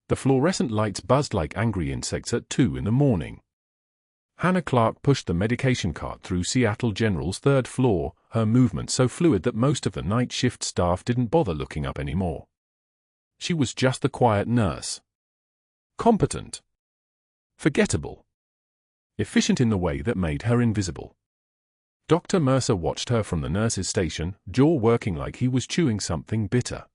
The fluorescent lights buzzed like angry insects at 2 in the morning. Hannah Clarke pushed the medication cart through Seattle General's 3rd floor, her movement so fluid that most of the night shift staff didn't bother looking up anymore. She was just the quiet nurse. Competent. Forgettable. Efficient in the way that made her invisible. Dr. Mercer watched her from the nurse's station, jaw working like he was chewing something bitter.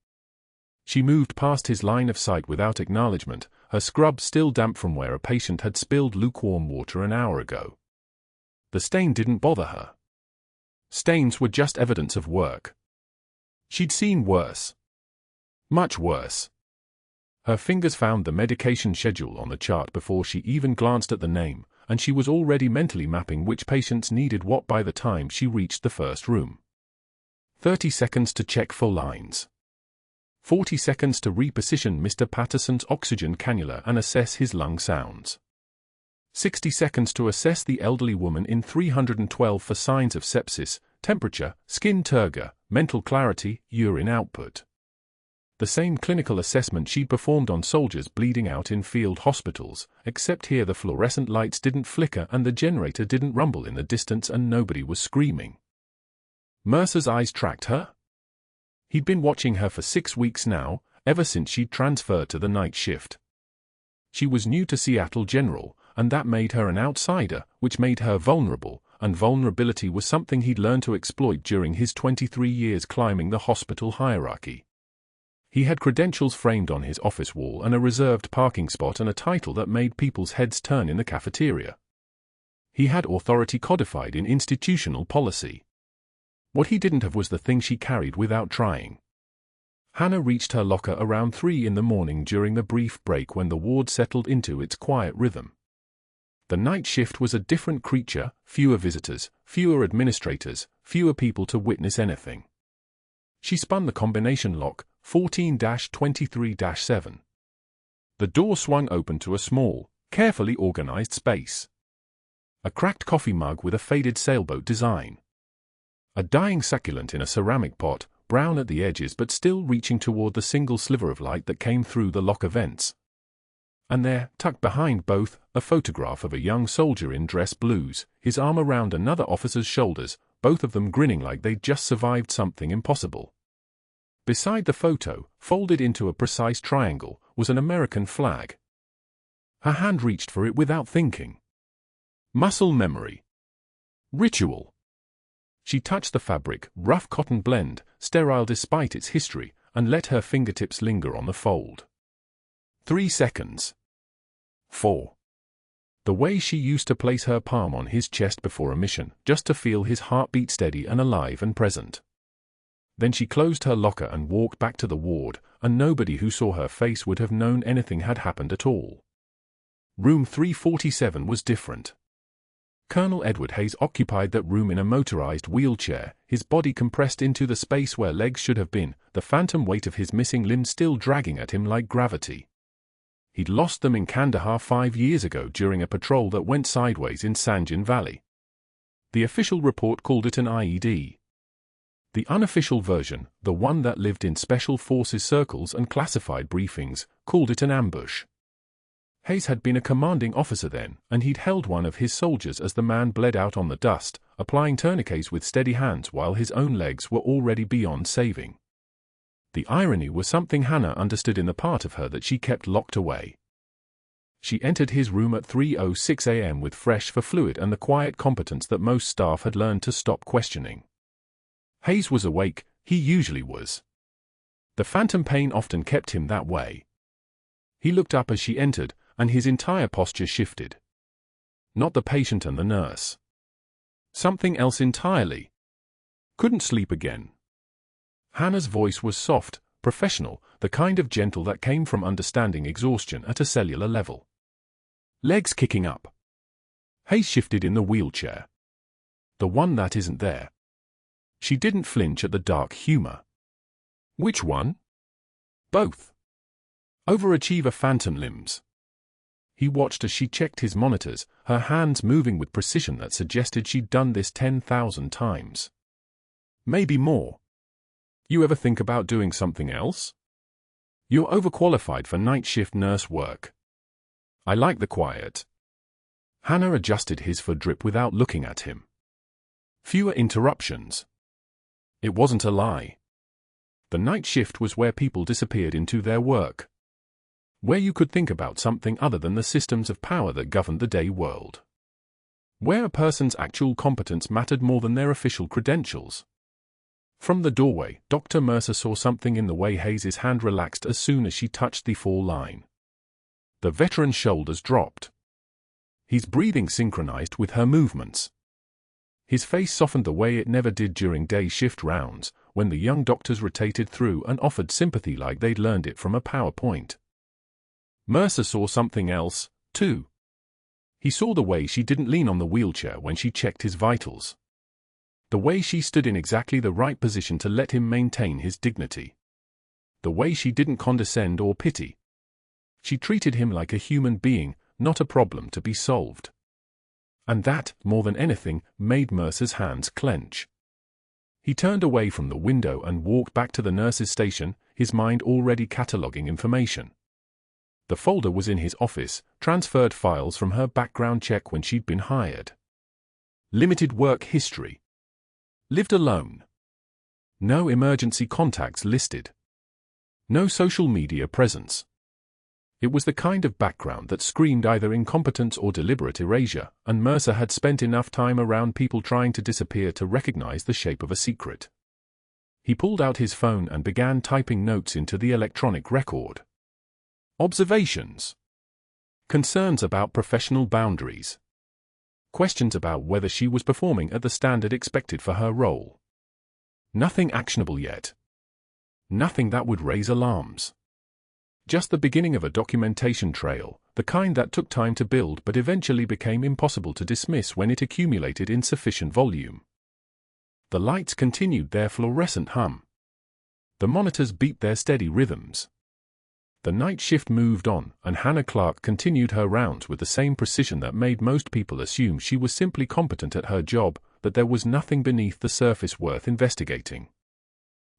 She moved past his line of sight without acknowledgement, her scrub still damp from where a patient had spilled lukewarm water an hour ago. The stain didn't bother her. Stains were just evidence of work. She'd seen worse. Much worse. Her fingers found the medication schedule on the chart before she even glanced at the name, and she was already mentally mapping which patients needed what by the time she reached the first room. 30 seconds to check for lines. 40 seconds to reposition Mr. Patterson's oxygen cannula and assess his lung sounds. 60 seconds to assess the elderly woman in 312 for signs of sepsis, temperature, skin turgor, mental clarity, urine output. The same clinical assessment she'd performed on soldiers bleeding out in field hospitals, except here the fluorescent lights didn't flicker and the generator didn't rumble in the distance and nobody was screaming. Mercer's eyes tracked her. He'd been watching her for 6 weeks now, ever since she'd transferred to the night shift. She was new to Seattle General, and that made her an outsider, which made her vulnerable, and vulnerability was something he'd learned to exploit during his 23 years climbing the hospital hierarchy. He had credentials framed on his office wall and a reserved parking spot and a title that made people's heads turn in the cafeteria. He had authority codified in institutional policy. What he didn't have was the thing she carried without trying. Hannah reached her locker around 3 in the morning during the brief break when the ward settled into its quiet rhythm. The night shift was a different creature, fewer visitors, fewer administrators, fewer people to witness anything. She spun the combination lock, 14-23-7. The door swung open to a small, carefully organized space. A cracked coffee mug with a faded sailboat design. A dying succulent in a ceramic pot, brown at the edges but still reaching toward the single sliver of light that came through the locker vents. And there, tucked behind both, a photograph of a young soldier in dress blues, his arm around another officer's shoulders, both of them grinning like they'd just survived something impossible. Beside the photo, folded into a precise triangle, was an American flag. Her hand reached for it without thinking. Muscle memory. Ritual. She touched the fabric, rough cotton blend, sterile despite its history, and let her fingertips linger on the fold. 3 seconds. 4. The way she used to place her palm on his chest before a mission, just to feel his heartbeat steady and alive and present. Then she closed her locker and walked back to the ward, and nobody who saw her face would have known anything had happened at all. Room 347 was different. Colonel Edward Hayes occupied that room in a motorized wheelchair, his body compressed into the space where legs should have been, the phantom weight of his missing limb still dragging at him like gravity. He'd lost them in Kandahar 5 years ago during a patrol that went sideways in Sanjan Valley. The official report called it an IED. The unofficial version, the one that lived in special forces circles and classified briefings, called it an ambush. Hayes had been a commanding officer then, and he'd held one of his soldiers as the man bled out on the dust, applying tourniquets with steady hands while his own legs were already beyond saving. The irony was something Hannah understood in the part of her that she kept locked away. She entered his room at 3:06 a.m. with fresh for fluid and the quiet competence that most staff had learned to stop questioning. Hayes was awake, he usually was. The phantom pain often kept him that way. He looked up as she entered, and his entire posture shifted. Not the patient and the nurse. Something else entirely. Couldn't sleep again. Hannah's voice was soft, professional, the kind of gentle that came from understanding exhaustion at a cellular level. Legs kicking up. Hayes shifted in the wheelchair. The one that isn't there. She didn't flinch at the dark humor. Which one? Both. Overachiever phantom limbs. He watched as she checked his monitors, her hands moving with precision that suggested she'd done this 10,000 times. Maybe more. You ever think about doing something else? You're overqualified for night shift nurse work. I like the quiet. Hannah adjusted his fur drip without looking at him. Fewer interruptions. It wasn't a lie. The night shift was where people disappeared into their work. Where you could think about something other than the systems of power that governed the day world. Where a person's actual competence mattered more than their official credentials. From the doorway, Dr. Mercer saw something in the way Hayes's hand relaxed as soon as she touched the fall line. The veteran's shoulders dropped. His breathing synchronized with her movements. His face softened the way it never did during day shift rounds, when the young doctors rotated through and offered sympathy like they'd learned it from a PowerPoint. Mercer saw something else, too. He saw the way she didn't lean on the wheelchair when she checked his vitals. The way she stood in exactly the right position to let him maintain his dignity. The way she didn't condescend or pity. She treated him like a human being, not a problem to be solved. And that, more than anything, made Mercer's hands clench. He turned away from the window and walked back to the nurse's station, his mind already cataloging information. The folder was in his office, transferred files from her background check when she'd been hired. Limited work history. Lived alone. No emergency contacts listed. No social media presence. It was the kind of background that screamed either incompetence or deliberate erasure, and Mercer had spent enough time around people trying to disappear to recognize the shape of a secret. He pulled out his phone and began typing notes into the electronic record. Observations. Concerns about professional boundaries. Questions about whether she was performing at the standard expected for her role. Nothing actionable yet. Nothing that would raise alarms. Just the beginning of a documentation trail, the kind that took time to build but eventually became impossible to dismiss when it accumulated in sufficient volume. The lights continued their fluorescent hum. The monitors beat their steady rhythms. The night shift moved on, and Hannah Clarke continued her rounds with the same precision that made most people assume she was simply competent at her job, that there was nothing beneath the surface worth investigating.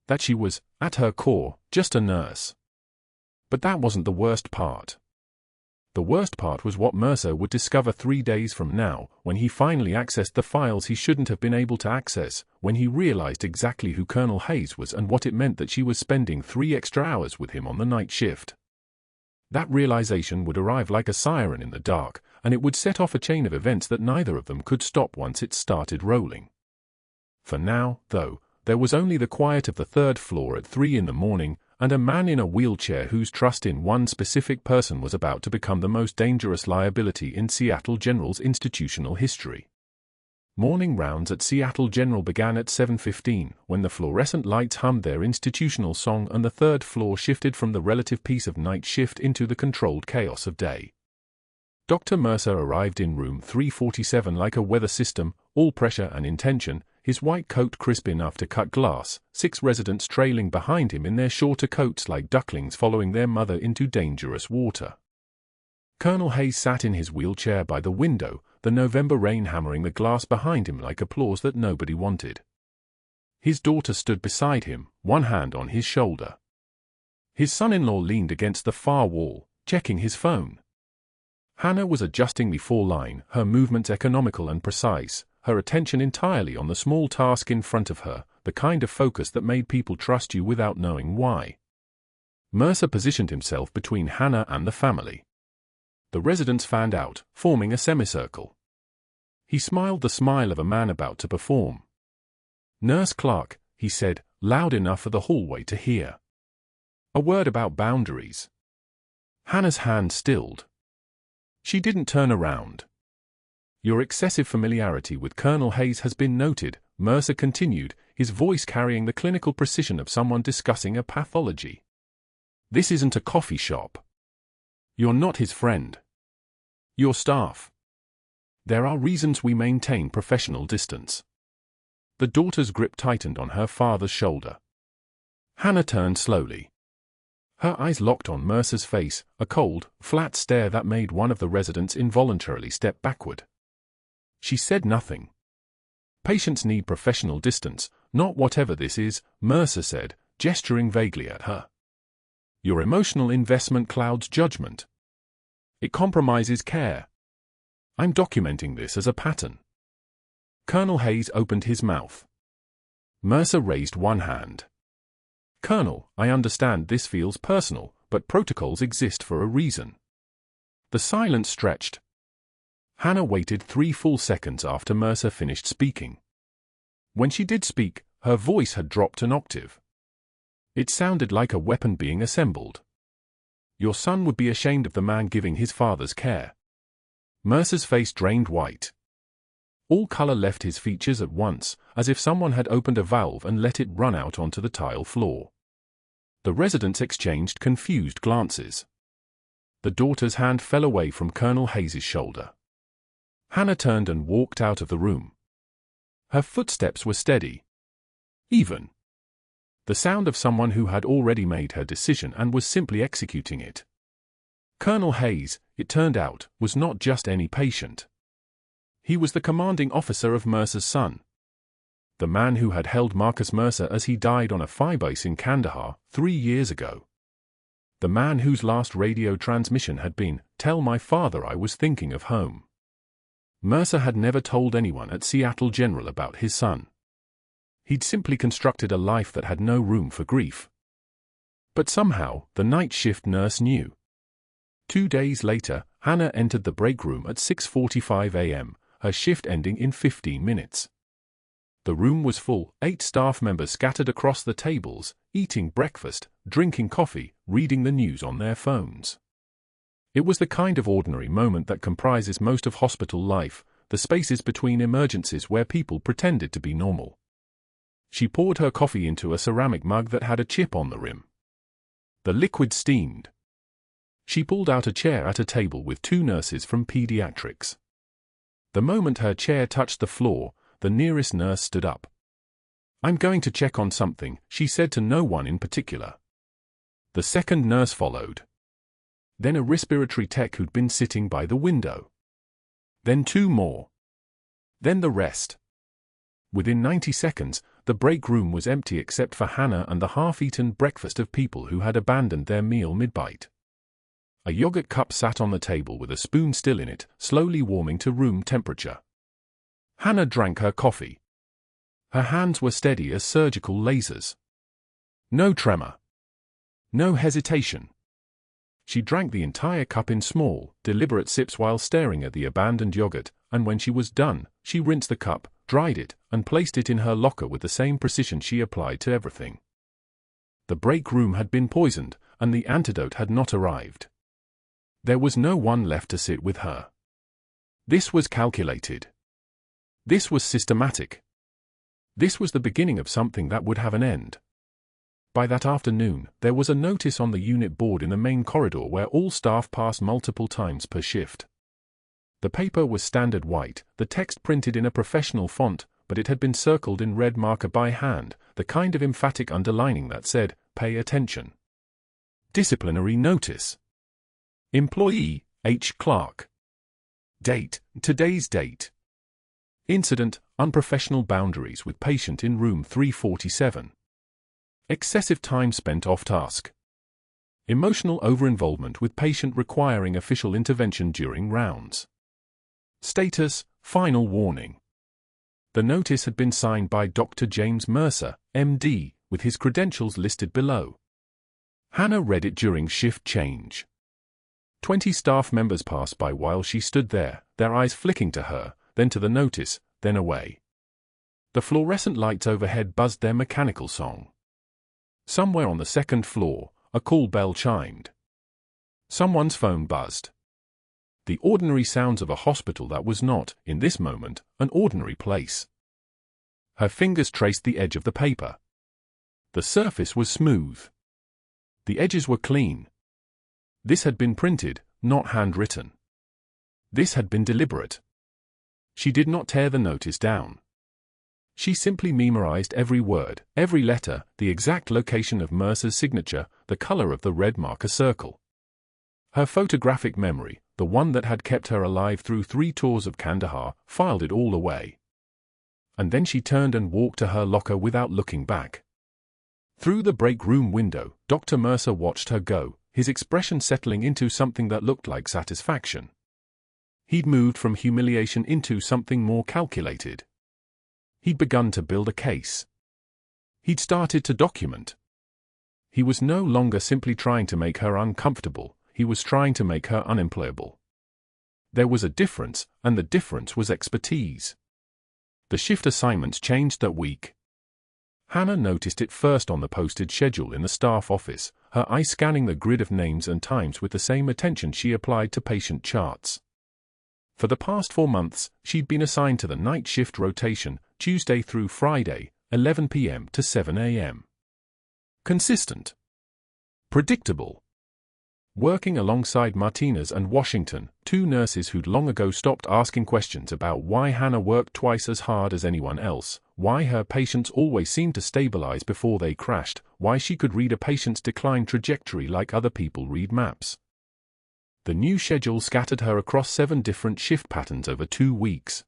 That she was, at her core, just a nurse. But that wasn't the worst part. The worst part was what Mercer would discover 3 days from now, when he finally accessed the files he shouldn't have been able to access, when he realized exactly who Colonel Hayes was and what it meant that she was spending 3 extra hours with him on the night shift. That realization would arrive like a siren in the dark, and it would set off a chain of events that neither of them could stop once it started rolling. For now, though, there was only the quiet of the 3rd floor at 3 in the morning, and a man in a wheelchair whose trust in one specific person was about to become the most dangerous liability in Seattle General's institutional history. Morning rounds at Seattle General began at 7:15, when the fluorescent lights hummed their institutional song and the 3rd floor shifted from the relative peace of night shift into the controlled chaos of day. Dr. Mercer arrived in room 347 like a weather system, all pressure and intention, his white coat crisp enough to cut glass, 6 residents trailing behind him in their shorter coats like ducklings following their mother into dangerous water. Colonel Hayes sat in his wheelchair by the window, the November rain hammering the glass behind him like applause that nobody wanted. His daughter stood beside him, one hand on his shoulder. His son-in-law leaned against the far wall, checking his phone. Hannah was adjusting the fall line, her movements economical and precise, her attention entirely on the small task in front of her, the kind of focus that made people trust you without knowing why. Mercer positioned himself between Hannah and the family. The residents fanned out, forming a semicircle. He smiled the smile of a man about to perform. "Nurse Clarke," he said, loud enough for the hallway to hear. "A word about boundaries." Hannah's hand stilled. She didn't turn around. "Your excessive familiarity with Colonel Hayes has been noted," Mercer continued, his voice carrying the clinical precision of someone discussing a pathology. "This isn't a coffee shop. You're not his friend. You're staff. There are reasons we maintain professional distance." The daughter's grip tightened on her father's shoulder. Hannah turned slowly. Her eyes locked on Mercer's face, a cold, flat stare that made one of the residents involuntarily step backward. She said nothing. "Patients need professional distance, not whatever this is," Mercer said, gesturing vaguely at her. Your emotional investment clouds judgment. It compromises care. I'm documenting this as a pattern. Colonel Hayes opened his mouth. Mercer raised one hand. Colonel, I understand this feels personal, but protocols exist for a reason. The silence stretched. Hannah waited 3 full seconds after Mercer finished speaking. When she did speak, her voice had dropped an octave. It sounded like a weapon being assembled. Your son would be ashamed of the man giving his father's care. Mercer's face drained white. All color left his features at once, as if someone had opened a valve and let it run out onto the tile floor. The residents exchanged confused glances. The daughter's hand fell away from Colonel Hayes's shoulder. Hannah turned and walked out of the room. Her footsteps were steady. Even. The sound of someone who had already made her decision and was simply executing it. Colonel Hayes, it turned out, was not just any patient. He was the commanding officer of Mercer's son. The man who had held Marcus Mercer as he died on a fire base in Kandahar 3 years ago. The man whose last radio transmission had been, "Tell my father I was thinking of home." Mercer had never told anyone at Seattle General about his son. He'd simply constructed a life that had no room for grief. But somehow, the night shift nurse knew. 2 days later, Hannah entered the break room at 6:45 a.m., her shift ending in 15 minutes. The room was full, 8 staff members scattered across the tables, eating breakfast, drinking coffee, reading the news on their phones. It was the kind of ordinary moment that comprises most of hospital life, the spaces between emergencies where people pretended to be normal. She poured her coffee into a ceramic mug that had a chip on the rim. The liquid steamed. She pulled out a chair at a table with 2 nurses from pediatrics. The moment her chair touched the floor, the nearest nurse stood up. "I'm going to check on something," she said to no one in particular. The second nurse followed. Then a respiratory tech who'd been sitting by the window. Then 2 more. Then the rest. Within 90 seconds, the break room was empty except for Hannah and the half-eaten breakfast of people who had abandoned their meal mid-bite. A yogurt cup sat on the table with a spoon still in it, slowly warming to room temperature. Hannah drank her coffee. Her hands were steady as surgical lasers. No tremor. No hesitation. She drank the entire cup in small, deliberate sips while staring at the abandoned yogurt, and when she was done, she rinsed the cup, dried it, and placed it in her locker with the same precision she applied to everything. The break room had been poisoned, and the antidote had not arrived. There was no one left to sit with her. This was calculated. This was systematic. This was the beginning of something that would have an end. By that afternoon, there was a notice on the unit board in the main corridor where all staff passed multiple times per shift. The paper was standard white, the text printed in a professional font, but it had been circled in red marker by hand, the kind of emphatic underlining that said, "Pay attention." Disciplinary notice. Employee, H. Clarke. Date, today's date. Incident, unprofessional boundaries with patient in room 347. Excessive time spent off task. Emotional over-involvement with patient requiring official intervention during rounds. Status, final warning. The notice had been signed by Dr. James Mercer, MD, with his credentials listed below. Hannah read it during shift change. 20 staff members passed by while she stood there, their eyes flicking to her, then to the notice, then away. The fluorescent lights overhead buzzed their mechanical song. Somewhere on the 2nd floor, a call bell chimed. Someone's phone buzzed. The ordinary sounds of a hospital that was not, in this moment, an ordinary place. Her fingers traced the edge of the paper. The surface was smooth. The edges were clean. This had been printed, not handwritten. This had been deliberate. She did not tear the notice down. She simply memorized every word, every letter, the exact location of Mercer's signature, the color of the red marker circle. Her photographic memory, the one that had kept her alive through 3 tours of Kandahar, filed it all away. And then she turned and walked to her locker without looking back. Through the break room window, Dr. Mercer watched her go, his expression settling into something that looked like satisfaction. He'd moved from humiliation into something more calculated. He'd begun to build a case. He'd started to document. He was no longer simply trying to make her uncomfortable, he was trying to make her unemployable. There was a difference, and the difference was expertise. The shift assignments changed that week. Hannah noticed it first on the posted schedule in the staff office, her eye scanning the grid of names and times with the same attention she applied to patient charts. For the past 4 months, she'd been assigned to the night shift rotation, Tuesday through Friday, 11 p.m. to 7 a.m. Consistent. Predictable. Working alongside Martinez and Washington, 2 nurses who'd long ago stopped asking questions about why Hannah worked twice as hard as anyone else, why her patients always seemed to stabilize before they crashed, why she could read a patient's decline trajectory like other people read maps. The new schedule scattered her across 7 different shift patterns over 2 weeks.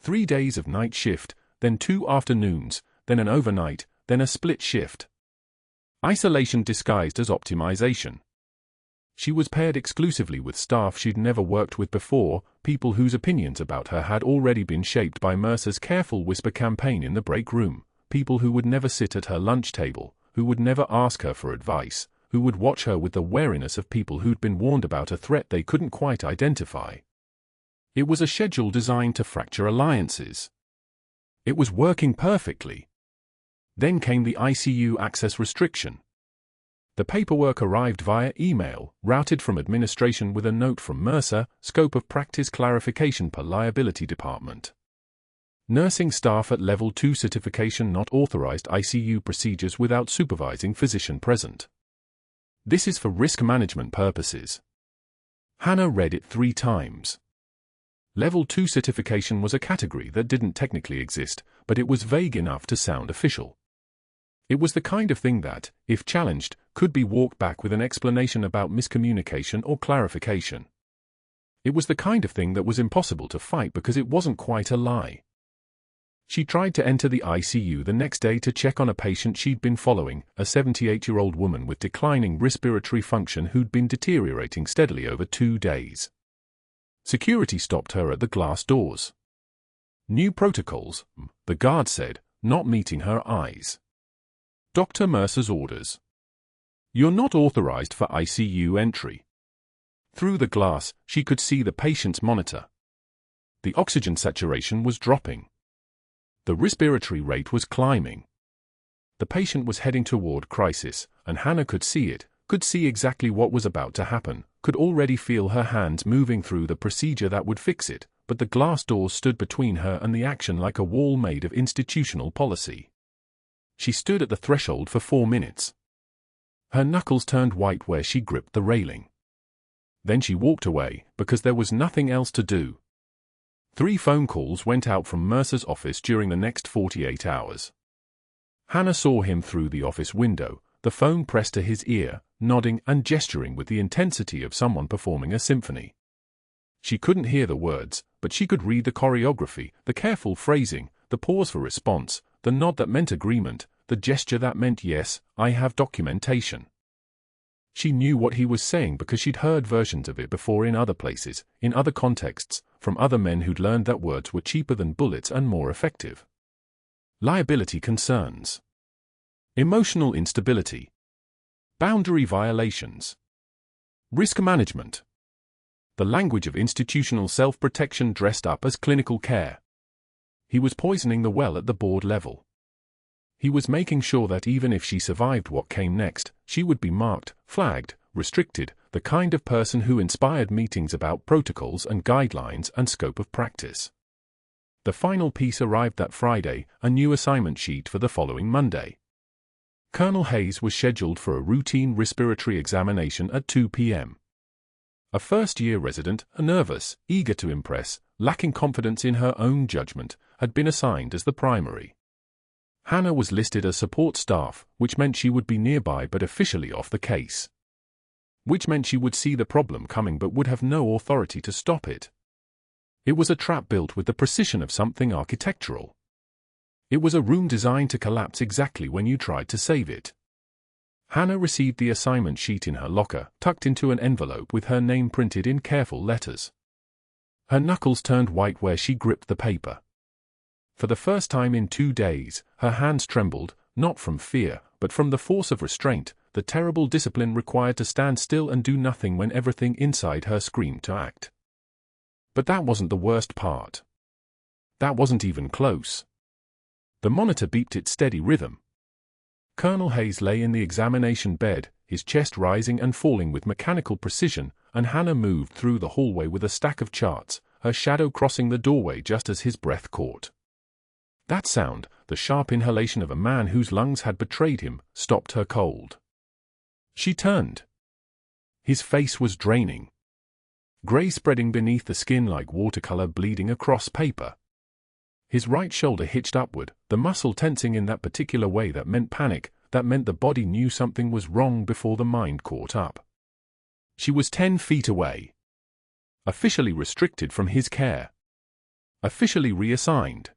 3 days of night shift, then 2 afternoons, then an overnight, then a split shift. Isolation disguised as optimization. She was paired exclusively with staff she'd never worked with before, people whose opinions about her had already been shaped by Mercer's careful whisper campaign in the break room, people who would never sit at her lunch table, who would never ask her for advice, who would watch her with the wariness of people who'd been warned about a threat they couldn't quite identify. It was a schedule designed to fracture alliances. It was working perfectly. Then came the ICU access restriction. The paperwork arrived via email, routed from administration with a note from Mercer, scope of practice clarification per liability department. Nursing staff at Level 2 certification not authorized ICU procedures without supervising physician present. This is for risk management purposes. Hannah read it 3 times. Level 2 certification was a category that didn't technically exist, but it was vague enough to sound official. It was the kind of thing that, if challenged, could be walked back with an explanation about miscommunication or clarification. It was the kind of thing that was impossible to fight because it wasn't quite a lie. She tried to enter the ICU the next day to check on a patient she'd been following, a 78-year-old woman with declining respiratory function who'd been deteriorating steadily over 2 days. Security stopped her at the glass doors. New protocols, the guard said, not meeting her eyes. Dr. Mercer's orders. You're not authorized for ICU entry. Through the glass, she could see the patient's monitor. The oxygen saturation was dropping. The respiratory rate was climbing. The patient was heading toward crisis, and Hannah could see it, could see exactly what was about to happen, could already feel her hands moving through the procedure that would fix it, but the glass doors stood between her and the action like a wall made of institutional policy. She stood at the threshold for 4 minutes. Her knuckles turned white where she gripped the railing. Then she walked away, because there was nothing else to do. 3 phone calls went out from Mercer's office during the next 48 hours. Hannah saw him through the office window, the phone pressed to his ear, nodding and gesturing with the intensity of someone performing a symphony. She couldn't hear the words, but she could read the choreography, the careful phrasing, the pause for response, the nod that meant agreement, the gesture that meant yes, I have documentation. She knew what he was saying because she'd heard versions of it before in other places, in other contexts, from other men who'd learned that words were cheaper than bullets and more effective. Liability concerns. Emotional instability. Boundary violations. Risk management. The language of institutional self-protection dressed up as clinical care. He was poisoning the well at the board level. He was making sure that even if she survived what came next, she would be marked, flagged, restricted, the kind of person who inspired meetings about protocols and guidelines and scope of practice. The final piece arrived that Friday, a new assignment sheet for the following Monday. Colonel Hayes was scheduled for a routine respiratory examination at 2 p.m. A first-year resident, nervous, eager to impress, lacking confidence in her own judgment, had been assigned as the primary. Hannah was listed as support staff, which meant she would be nearby but officially off the case. Which meant she would see the problem coming but would have no authority to stop it. It was a trap built with the precision of something architectural. It was a room designed to collapse exactly when you tried to save it. Hannah received the assignment sheet in her locker, tucked into an envelope with her name printed in careful letters. Her knuckles turned white where she gripped the paper. For the first time in 2 days, her hands trembled, not from fear, but from the force of restraint, the terrible discipline required to stand still and do nothing when everything inside her screamed to act. But that wasn't the worst part. That wasn't even close. The monitor beeped its steady rhythm. Colonel Hayes lay in the examination bed, his chest rising and falling with mechanical precision, and Hannah moved through the hallway with a stack of charts, her shadow crossing the doorway just as his breath caught. That sound, the sharp inhalation of a man whose lungs had betrayed him, stopped her cold. She turned. His face was draining. Grey spreading beneath the skin like watercolor bleeding across paper. His right shoulder hitched upward, the muscle tensing in that particular way that meant panic, that meant the body knew something was wrong before the mind caught up. She was 10 feet away. Officially restricted from his care. Officially reassigned.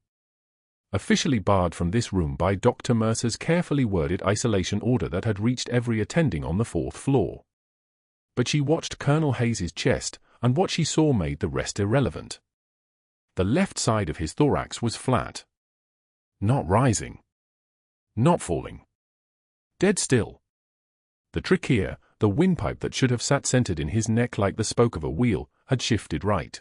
Officially barred from this room by Dr. Mercer's carefully worded isolation order that had reached every attending on the 4th floor. But she watched Colonel Hayes's chest, and what she saw made the rest irrelevant. The left side of his thorax was flat. Not rising. Not falling. Dead still. The trachea, the windpipe that should have sat centered in his neck like the spoke of a wheel, had shifted right.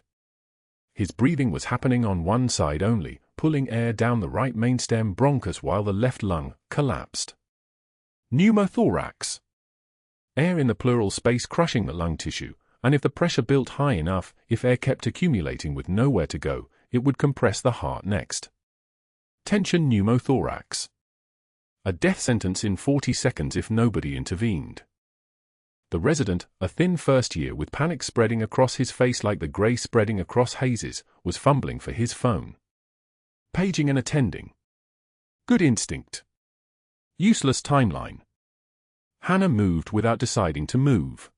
His breathing was happening on one side only, pulling air down the right mainstem bronchus while the left lung collapsed. Pneumothorax. Air in the pleural space crushing the lung tissue, and if the pressure built high enough, if air kept accumulating with nowhere to go, it would compress the heart next. Tension pneumothorax. A death sentence in 40 seconds if nobody intervened. The resident, a thin first year with panic spreading across his face like the grey spreading across Hayes's, was fumbling for his phone. Paging and attending. Good instinct. Useless timeline. Hannah moved without deciding to move.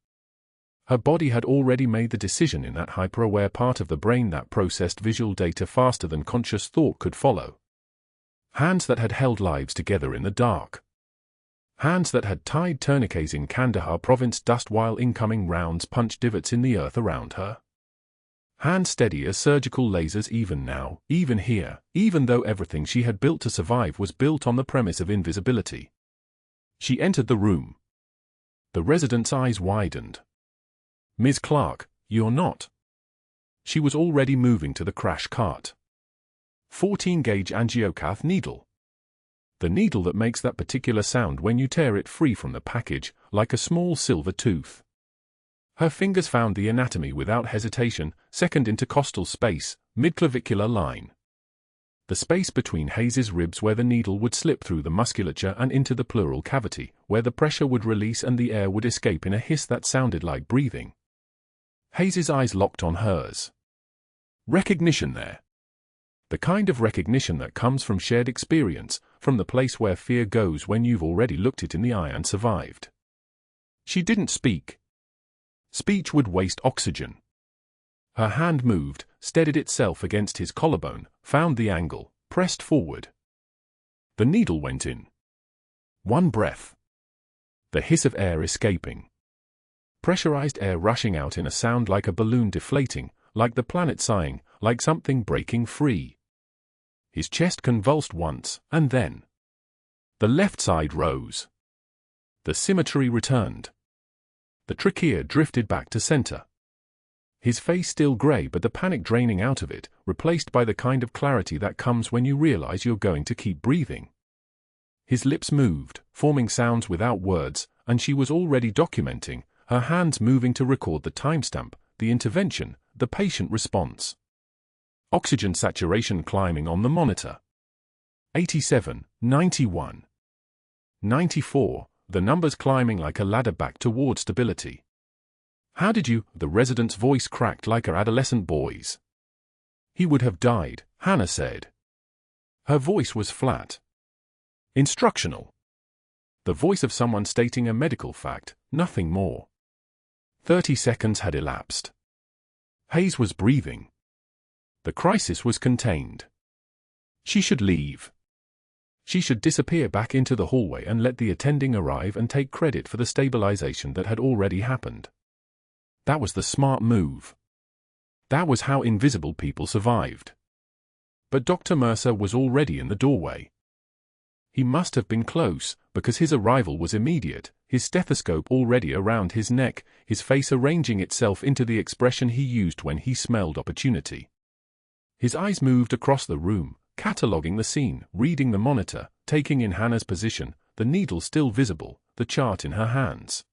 Her body had already made the decision in that hyper-aware part of the brain that processed visual data faster than conscious thought could follow. Hands that had held lives together in the dark. Hands that had tied tourniquets in Kandahar province dust while incoming rounds punched divots in the earth around her. Hands steady as surgical lasers even now, even here, even though everything she had built to survive was built on the premise of invisibility. She entered the room. The resident's eyes widened. "Ms. Clarke, you're not." She was already moving to the crash cart. 14-gauge angiocath needle. The needle that makes that particular sound when you tear it free from the package, like a small silver tooth. Her fingers found the anatomy without hesitation, second intercostal space, midclavicular line. The space between Hayes's ribs where the needle would slip through the musculature and into the pleural cavity, where the pressure would release and the air would escape in a hiss that sounded like breathing. Hayes's eyes locked on hers. Recognition there. The kind of recognition that comes from shared experience, from the place where fear goes when you've already looked it in the eye and survived. She didn't speak. Speech would waste oxygen. Her hand moved, steadied itself against his collarbone, found the angle, pressed forward. The needle went in. One breath. The hiss of air escaping. Pressurized air rushing out in a sound like a balloon deflating, like the planet sighing, like something breaking free. His chest convulsed once, and then. The left side rose. The symmetry returned. The trachea drifted back to center. His face still grey but the panic draining out of it, replaced by the kind of clarity that comes when you realize you're going to keep breathing. His lips moved, forming sounds without words, and she was already documenting, her hands moving to record the timestamp, the intervention, the patient response. Oxygen saturation climbing on the monitor. 87, 91, 94, the numbers climbing like a ladder back toward stability. "How did you?" The resident's voice cracked like her adolescent boy's. "He would have died," Hannah said. Her voice was flat. Instructional. The voice of someone stating a medical fact, nothing more. 30 seconds had elapsed. Hayes was breathing. The crisis was contained. She should leave. She should disappear back into the hallway and let the attending arrive and take credit for the stabilization that had already happened. That was the smart move. That was how invisible people survived. But Dr. Mercer was already in the doorway. He must have been close, because his arrival was immediate, his stethoscope already around his neck, his face arranging itself into the expression he used when he smelled opportunity. His eyes moved across the room, cataloguing the scene, reading the monitor, taking in Hannah's position, the needle still visible, the chart in her hands.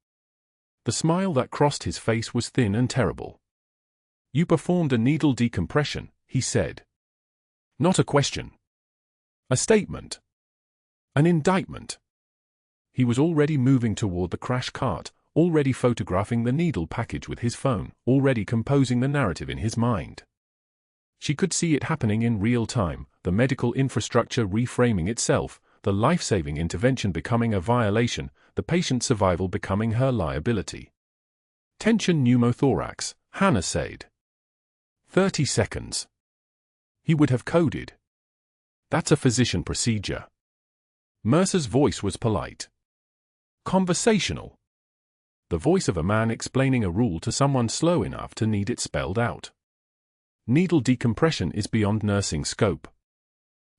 The smile that crossed his face was thin and terrible. "You performed a needle decompression," he said. Not a question. A statement. An indictment. He was already moving toward the crash cart, already photographing the needle package with his phone, already composing the narrative in his mind. She could see it happening in real time, the medical infrastructure reframing itself, the life-saving intervention becoming a violation, the patient's survival becoming her liability. Tension pneumothorax, Hannah said. 30 seconds. He would have coded. That's a physician procedure. Mercer's voice was polite. Conversational. The voice of a man explaining a rule to someone slow enough to need it spelled out. Needle decompression is beyond nursing scope.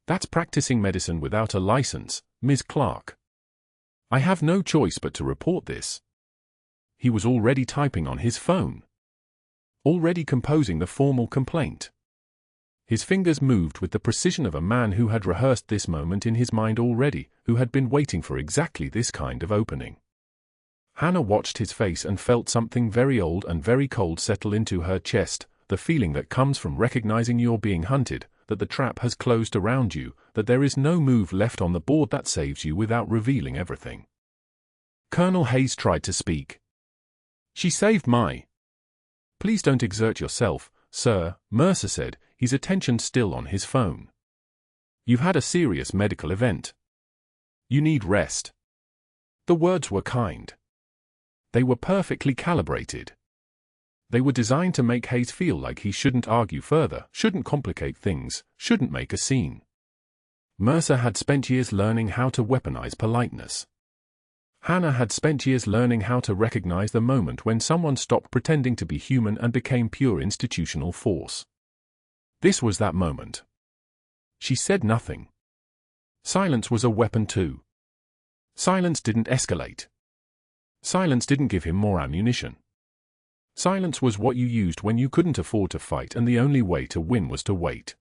That's practicing medicine without a license, Ms. Clarke. I have no choice but to report this. He was already typing on his phone. Already composing the formal complaint. His fingers moved with the precision of a man who had rehearsed this moment in his mind already, who had been waiting for exactly this kind of opening. Hannah watched his face and felt something very old and very cold settle into her chest, the feeling that comes from recognizing you're being hunted, that the trap has closed around you, that there is no move left on the board that saves you without revealing everything. Colonel Hayes tried to speak. She saved my. Please don't exert yourself, sir, Mercer said, his attention still on his phone. You've had a serious medical event. You need rest. The words were kind. They were perfectly calibrated. They were designed to make Hayes feel like he shouldn't argue further, shouldn't complicate things, shouldn't make a scene. Mercer had spent years learning how to weaponize politeness. Hannah had spent years learning how to recognize the moment when someone stopped pretending to be human and became pure institutional force. This was that moment. She said nothing. Silence was a weapon too. Silence didn't escalate. Silence didn't give him more ammunition. Silence was what you used when you couldn't afford to fight and the only way to win was to wait.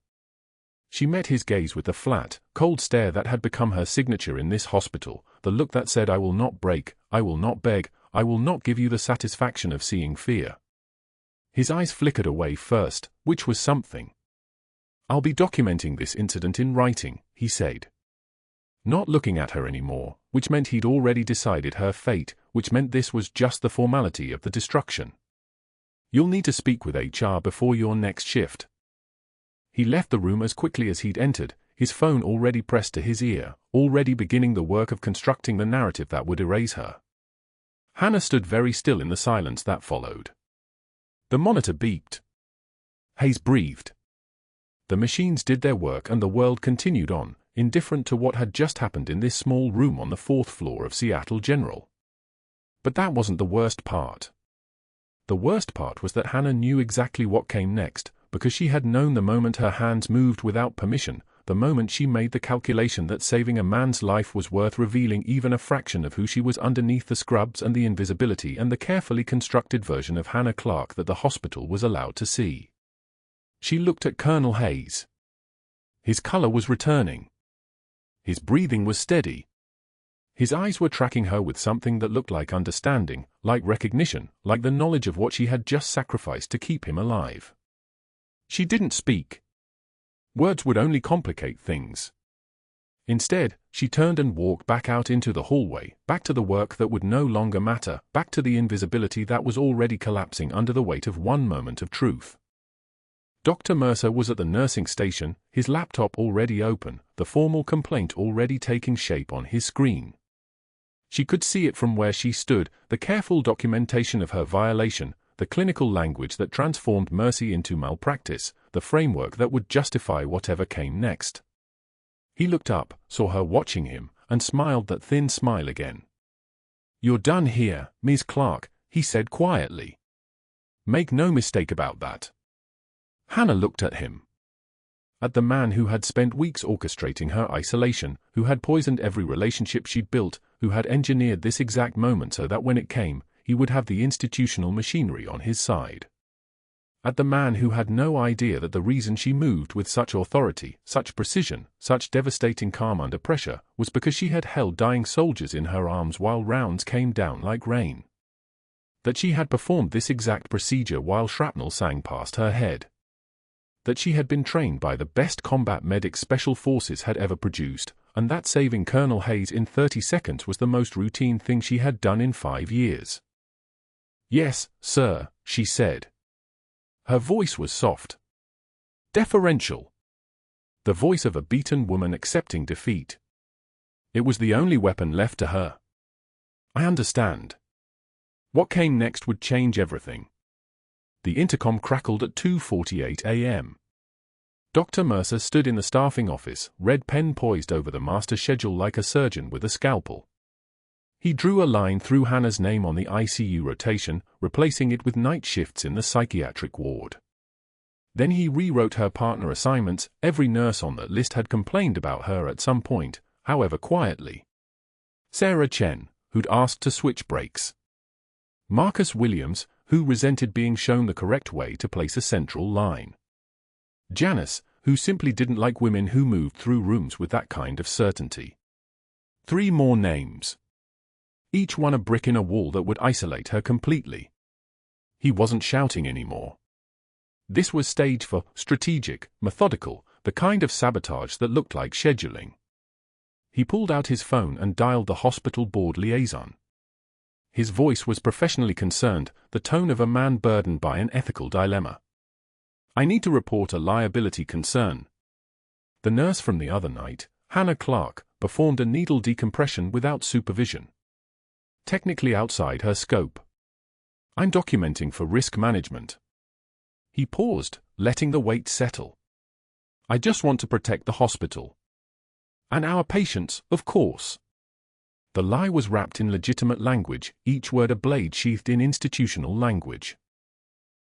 She met his gaze with the flat, cold stare that had become her signature in this hospital, the look that said I will not break, I will not beg, I will not give you the satisfaction of seeing fear. His eyes flickered away first, which was something. I'll be documenting this incident in writing, he said. Not looking at her anymore, which meant he'd already decided her fate, which meant this was just the formality of the destruction. You'll need to speak with HR before your next shift. He left the room as quickly as he'd entered, his phone already pressed to his ear, already beginning the work of constructing the narrative that would erase her. Hannah stood very still in the silence that followed. The monitor beeped. Hayes breathed. The machines did their work and the world continued on, indifferent to what had just happened in this small room on the 4th floor of Seattle General. But that wasn't the worst part. The worst part was that Hannah knew exactly what came next, because she had known the moment her hands moved without permission, the moment she made the calculation that saving a man's life was worth revealing even a fraction of who she was underneath the scrubs and the invisibility and the carefully constructed version of Hannah Clarke that the hospital was allowed to see. She looked at Colonel Hayes. His color was returning. His breathing was steady. His eyes were tracking her with something that looked like understanding, like recognition, like the knowledge of what she had just sacrificed to keep him alive. She didn't speak. Words would only complicate things. Instead, she turned and walked back out into the hallway, back to the work that would no longer matter, back to the invisibility that was already collapsing under the weight of one moment of truth. Dr. Mercer was at the nursing station, his laptop already open, the formal complaint already taking shape on his screen. She could see it from where she stood, the careful documentation of her violation, the clinical language that transformed mercy into malpractice, the framework that would justify whatever came next. He looked up, saw her watching him, and smiled that thin smile again. "You're done here, Ms. Clarke," he said quietly. "Make no mistake about that." Hannah looked at him. At the man who had spent weeks orchestrating her isolation, who had poisoned every relationship she'd built, who had engineered this exact moment so that when it came, he would have the institutional machinery on his side. At the man who had no idea that the reason she moved with such authority, such precision, such devastating calm under pressure, was because she had held dying soldiers in her arms while rounds came down like rain. That she had performed this exact procedure while shrapnel sang past her head. That she had been trained by the best combat medics Special Forces had ever produced, and that saving Colonel Hayes in 30 seconds was the most routine thing she had done in 5 years. "Yes, sir," she said. Her voice was soft, deferential. The voice of a beaten woman accepting defeat. It was the only weapon left to her. "I understand." What came next would change everything. The intercom crackled at 2:48 a.m. Dr. Mercer stood in the staffing office, red pen poised over the master schedule like a surgeon with a scalpel. He drew a line through Hannah's name on the ICU rotation, replacing it with night shifts in the psychiatric ward. Then he rewrote her partner assignments. Every nurse on the list had complained about her at some point, however quietly. Sarah Chen, who'd asked to switch breaks. Marcus Williams, who resented being shown the correct way to place a central line. Janice, who simply didn't like women who moved through rooms with that kind of certainty. 3 more names. Each one a brick in a wall that would isolate her completely. He wasn't shouting anymore. This was stage for strategic, methodical, the kind of sabotage that looked like scheduling. He pulled out his phone and dialed the hospital board liaison. His voice was professionally concerned, the tone of a man burdened by an ethical dilemma. "I need to report a liability concern." The nurse from the other night, Hannah Clarke, performed a needle decompression without supervision. Technically outside her scope. "I'm documenting for risk management." He paused, letting the weight settle. "I just want to protect the hospital. And our patients, of course." The lie was wrapped in legitimate language, each word a blade sheathed in institutional language.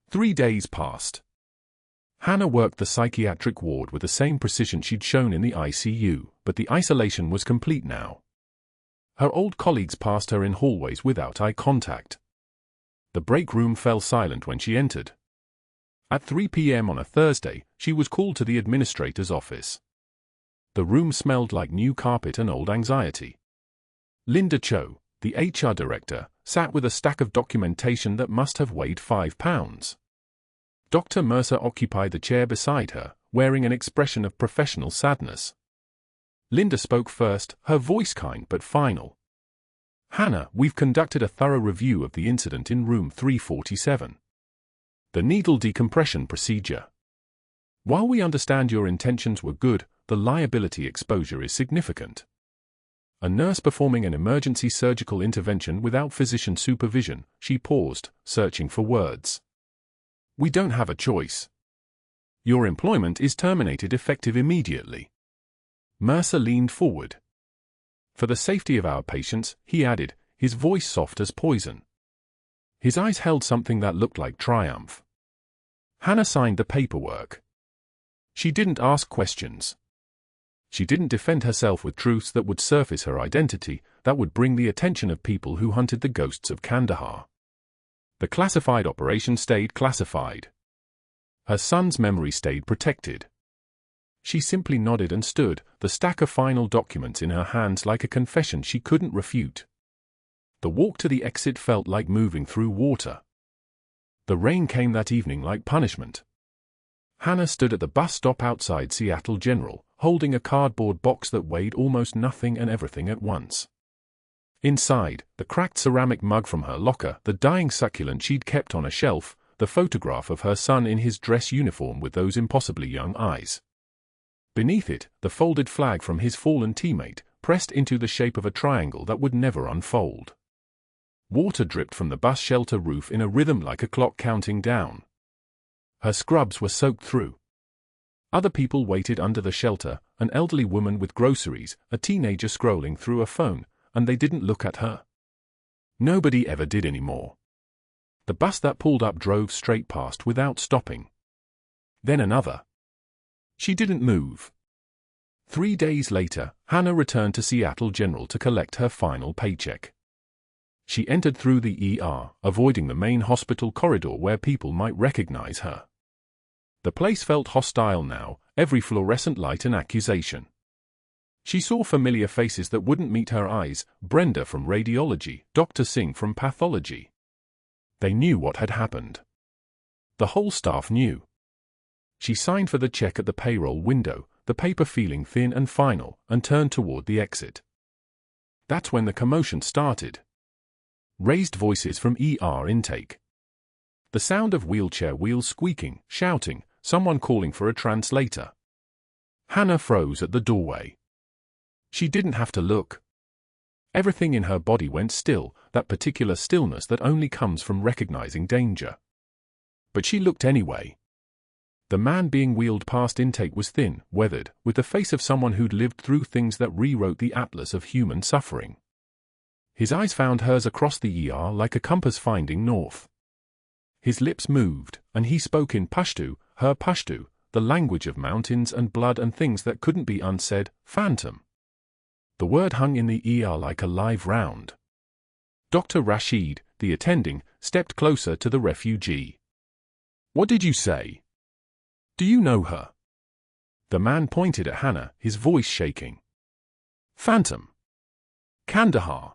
3 days passed. Hannah worked the psychiatric ward with the same precision she'd shown in the ICU, but the isolation was complete now. Her old colleagues passed her in hallways without eye contact. The break room fell silent when she entered. At 3 p.m. on a Thursday, she was called to the administrator's office. The room smelled like new carpet and old anxiety. Linda Cho, the HR director, sat with a stack of documentation that must have weighed 5 pounds. Dr. Mercer occupied the chair beside her, wearing an expression of professional sadness. Linda spoke first, her voice kind but final. "Hannah, we've conducted a thorough review of the incident in room 347. The needle decompression procedure. While we understand your intentions were good, the liability exposure is significant. A nurse performing an emergency surgical intervention without physician supervision," she paused, searching for words. "We don't have a choice. Your employment is terminated effective immediately." Mercer leaned forward. "For the safety of our patients," he added, his voice soft as poison. His eyes held something that looked like triumph. Hannah signed the paperwork. She didn't ask questions. She didn't defend herself with truths that would surface her identity, that would bring the attention of people who hunted the ghosts of Kandahar. The classified operation stayed classified. Her son's memory stayed protected. She simply nodded and stood, the stack of final documents in her hands like a confession she couldn't refute. The walk to the exit felt like moving through water. The rain came that evening like punishment. Hannah stood at the bus stop outside Seattle General, holding a cardboard box that weighed almost nothing and everything at once. Inside, the cracked ceramic mug from her locker, the dying succulent she'd kept on a shelf, the photograph of her son in his dress uniform with those impossibly young eyes. Beneath it, the folded flag from his fallen teammate, pressed into the shape of a triangle that would never unfold. Water dripped from the bus shelter roof in a rhythm like a clock counting down. Her scrubs were soaked through. Other people waited under the shelter, an elderly woman with groceries, a teenager scrolling through a phone, and they didn't look at her. Nobody ever did anymore. The bus that pulled up drove straight past without stopping. Then another. She didn't move. 3 days later, Hannah returned to Seattle General to collect her final paycheck. She entered through the ER, avoiding the main hospital corridor where people might recognize her. The place felt hostile now, every fluorescent light an accusation. She saw familiar faces that wouldn't meet her eyes, Brenda from radiology, Dr. Singh from pathology. They knew what had happened. The whole staff knew. She signed for the check at the payroll window, the paper feeling thin and final, and turned toward the exit. That's when the commotion started. Raised voices from ER intake. The sound of wheelchair wheels squeaking, shouting, someone calling for a translator. Hannah froze at the doorway. She didn't have to look. Everything in her body went still, that particular stillness that only comes from recognizing danger. But she looked anyway. The man being wheeled past intake was thin, weathered, with the face of someone who'd lived through things that rewrote the atlas of human suffering. His eyes found hers across the ER like a compass finding north. His lips moved, and he spoke in Pashto, her Pashto, the language of mountains and blood and things that couldn't be unsaid, phantom. The word hung in the ER like a live round. Dr. Rashid, the attending, stepped closer to the refugee. "What did you say? Do you know her?" The man pointed at Hannah, his voice shaking. "Phantom. Kandahar.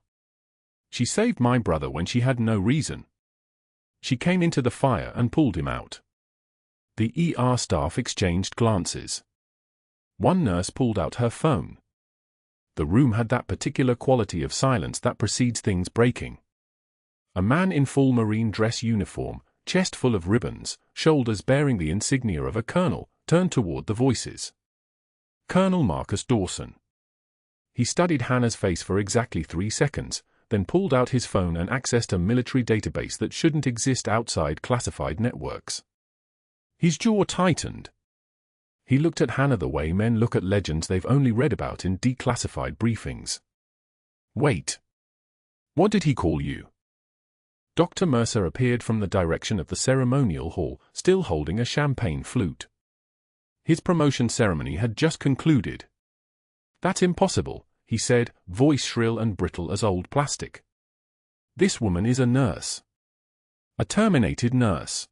She saved my brother when she had no reason. She came into the fire and pulled him out." The ER staff exchanged glances. One nurse pulled out her phone. The room had that particular quality of silence that precedes things breaking. A man in full marine dress uniform, chest full of ribbons, shoulders bearing the insignia of a colonel, turned toward the voices. Colonel Marcus Dawson. He studied Hannah's face for exactly 3 seconds, then pulled out his phone and accessed a military database that shouldn't exist outside classified networks. His jaw tightened. He looked at Hannah the way men look at legends they've only read about in declassified briefings. "Wait. What did he call you?" Dr. Mercer appeared from the direction of the ceremonial hall, still holding a champagne flute. His promotion ceremony had just concluded. "That's impossible," he said, voice shrill and brittle as old plastic. "This woman is a nurse. A terminated nurse."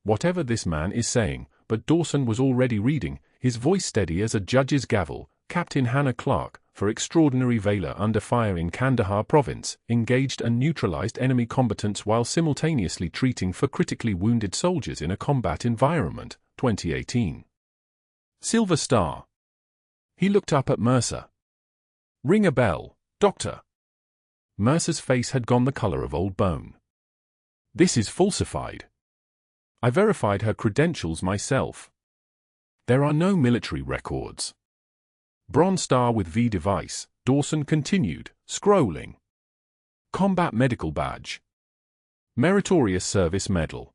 Whatever this man is saying, but Dawson was already reading, his voice steady as a judge's gavel, Captain Hannah Clarke, for extraordinary valor under fire in Kandahar province, engaged and neutralized enemy combatants while simultaneously treating for critically wounded soldiers in a combat environment, 2018. Silver Star. He looked up at Mercer. "Ring a bell, Doctor." Mercer's face had gone the color of old bone. "This is falsified. I verified her credentials myself. There are no military records." Bronze Star with V device, Dawson continued, scrolling. "Combat Medical Badge. Meritorious Service Medal.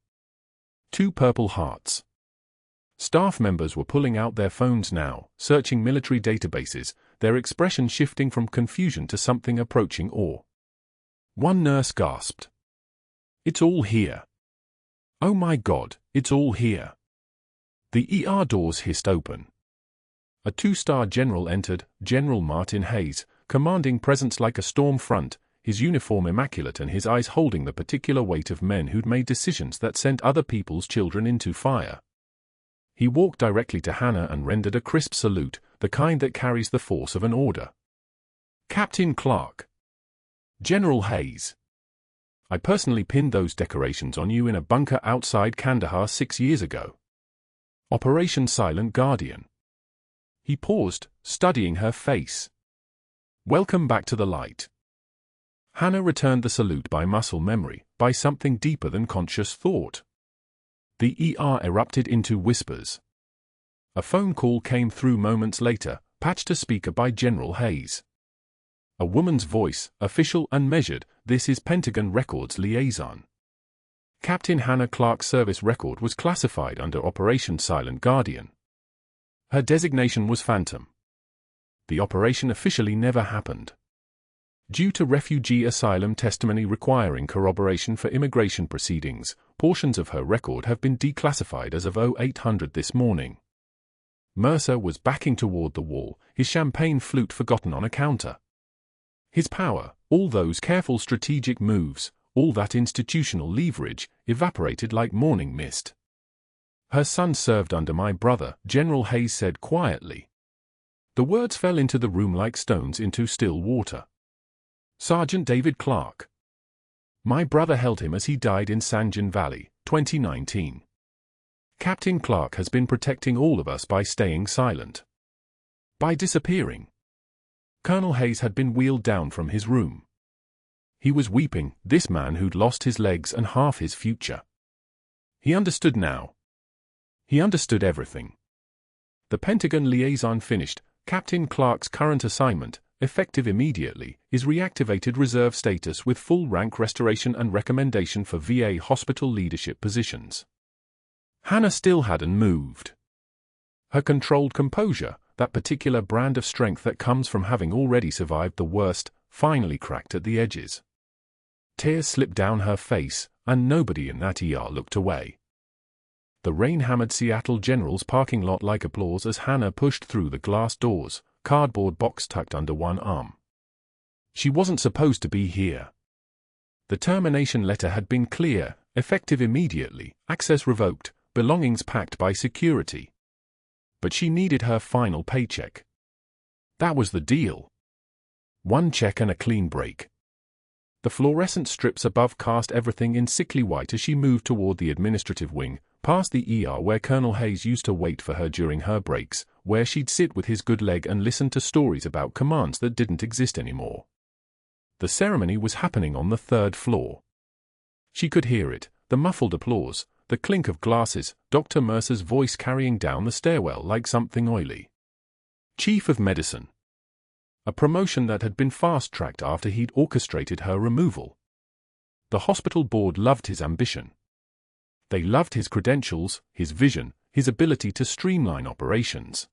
2 Purple Hearts." Staff members were pulling out their phones now, searching military databases, their expression shifting from confusion to something approaching awe. One nurse gasped. "It's all here. Oh my God, it's all here." The ER doors hissed open. A 2-star general entered, General Martin Hayes, commanding presence like a storm front, his uniform immaculate and his eyes holding the particular weight of men who'd made decisions that sent other people's children into fire. He walked directly to Hannah and rendered a crisp salute, the kind that carries the force of an order. "Captain Clarke. General Hayes. I personally pinned those decorations on you in a bunker outside Kandahar 6 years ago. Operation Silent Guardian." He paused, studying her face. "Welcome back to the light." Hannah returned the salute by muscle memory, by something deeper than conscious thought. The ER erupted into whispers. A phone call came through moments later, patched to speaker by General Hayes. A woman's voice, official and measured, "This is Pentagon Records Liaison. Captain Hannah Clarke's service record was classified under Operation Silent Guardian. Her designation was Phantom. The operation officially never happened. Due to refugee asylum testimony requiring corroboration for immigration proceedings, portions of her record have been declassified as of 0800 this morning. Mercer was backing toward the wall, his champagne flute forgotten on a counter. His power, all those careful strategic moves, all that institutional leverage, evaporated like morning mist. Her son served under my brother, General Hayes said quietly. The words fell into the room like stones into still water. Sergeant David Clarke. My brother held him as he died in Sanjan Valley, 2019. Captain Clarke has been protecting all of us by staying silent. By disappearing. Colonel Hayes had been wheeled down from his room. He was weeping, this man who'd lost his legs and half his future. He understood now. He understood everything. The Pentagon liaison finished. Captain Clarke's current assignment, effective immediately, is reactivated reserve status with full rank restoration and recommendation for VA hospital leadership positions. Hannah still hadn't moved. Her controlled composure, that particular brand of strength that comes from having already survived the worst, finally cracked at the edges. Tears slipped down her face, and nobody in that ER looked away. The rain hammered Seattle General's parking lot like applause as Hannah pushed through the glass doors, cardboard box tucked under one arm. She wasn't supposed to be here. The termination letter had been clear, effective immediately, access revoked, belongings packed by security. But she needed her final paycheck. That was the deal. One check and a clean break. The fluorescent strips above cast everything in sickly white as she moved toward the administrative wing, past the ER where Colonel Hayes used to wait for her during her breaks, where she'd sit with his good leg and listen to stories about commands that didn't exist anymore. The ceremony was happening on the 3rd floor. She could hear it, the muffled applause, the clink of glasses, Dr. Mercer's voice carrying down the stairwell like something oily. Chief of Medicine. A promotion that had been fast-tracked after he'd orchestrated her removal. The hospital board loved his ambition. They loved his credentials, his vision, his ability to streamline operations.